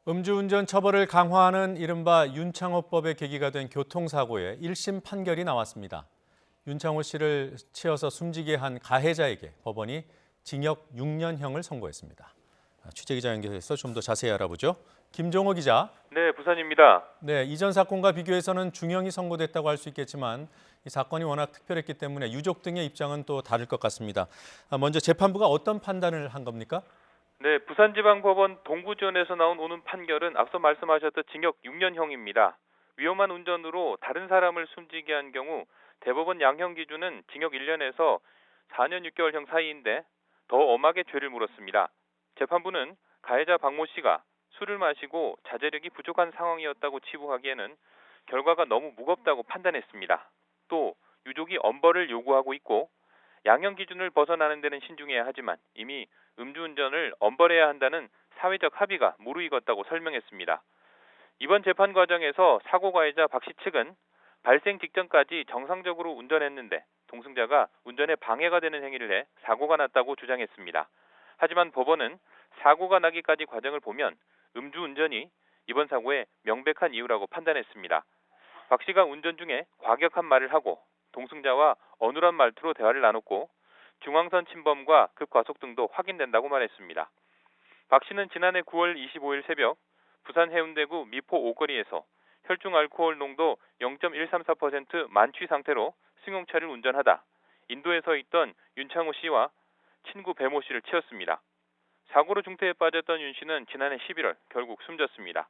음주운전 처벌을 강화하는 이른바 윤창호법의 계기가 된 교통사고에 1심 판결이 나왔습니다. 윤창호 씨를 치어서 숨지게 한 가해자에게 법원이 징역 6년형을 선고했습니다. 취재기자 연결해서 좀 더 자세히 알아보죠. 김종호 기자. 네, 부산입니다. 네, 이전 사건과 비교해서는 중형이 선고됐다고 할 수 있겠지만 이 사건이 워낙 특별했기 때문에 유족 등의 입장은 또 다를 것 같습니다. 먼저 재판부가 어떤 판단을 한 겁니까? 네, 부산지방법원 동부지원에서 나온 오늘 판결은 앞서 말씀하셨던 징역 6년형입니다. 위험한 운전으로 다른 사람을 숨지게 한 경우 대법원 양형 기준은 징역 1년에서 4년 6개월형 사이인데 더 엄하게 죄를 물었습니다. 재판부는 가해자 박모 씨가 술을 마시고 자제력이 부족한 상황이었다고 치부하기에는 결과가 너무 무겁다고 판단했습니다. 또 유족이 엄벌을 요구하고 있고 양형 기준을 벗어나는 데는 신중해야 하지만 이미 음주운전을 엄벌해야 한다는 사회적 합의가 무르익었다고 설명했습니다. 이번 재판 과정에서 사고 가해자 박 씨 측은 발생 직전까지 정상적으로 운전했는데 동승자가 운전에 방해가 되는 행위를 해 사고가 났다고 주장했습니다. 하지만 법원은 사고가 나기까지 과정을 보면 음주운전이 이번 사고의 명백한 이유라고 판단했습니다. 박 씨가 운전 중에 과격한 말을 하고 동승자와 어눌한 말투로 대화를 나눴고 중앙선 침범과 급과속 등도 확인된다고 말했습니다. 박 씨는 지난해 9월 25일 새벽 부산 해운대구 미포 오거리에서 혈중 알코올 농도 0.134% 만취 상태로 승용차를 운전하다 인도에 서 있던 윤창호 씨와 친구 배모 씨를 치었습니다. 사고로 중태에 빠졌던 윤 씨는 지난해 11월 결국 숨졌습니다.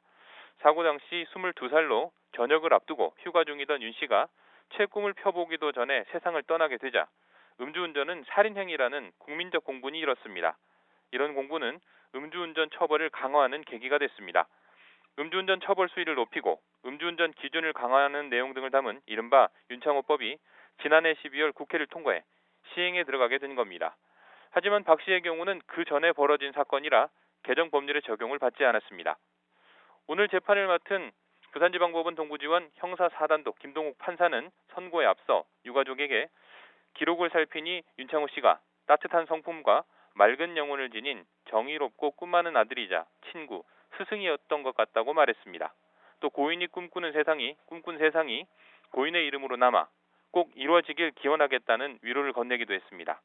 사고 당시 22살로 전역을 앞두고 휴가 중이던 윤 씨가 채 꿈을 펴보기도 전에 세상을 떠나게 되자 음주운전은 살인행위라는 국민적 공분이 일었습니다. 이런 공분은 음주운전 처벌을 강화하는 계기가 됐습니다. 음주운전 처벌 수위를 높이고 음주운전 기준을 강화하는 내용 등을 담은 이른바 윤창호법이 지난해 12월 국회를 통과해 시행에 들어가게 된 겁니다. 하지만 박 씨의 경우는 그 전에 벌어진 사건이라 개정 법률의 적용을 받지 않았습니다. 오늘 재판을 맡은 부산지방법원 동부지원 형사 4단독 김동욱 판사는 선고에 앞서 유가족에게 기록을 살피니 윤창호 씨가 따뜻한 성품과 맑은 영혼을 지닌 정의롭고 꿈 많은 아들이자 친구, 스승이었던 것 같다고 말했습니다. 또 고인이 꿈꾼 세상이 고인의 이름으로 남아 꼭 이루어지길 기원하겠다는 위로를 건네기도 했습니다.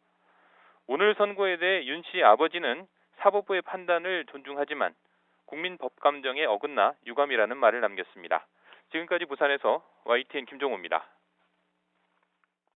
오늘 선고에 대해 윤 씨 아버지는 사법부의 판단을 존중하지만 국민 법감정에 어긋나 유감이라는 말을 남겼습니다. 지금까지 부산에서 YTN 김종호입니다.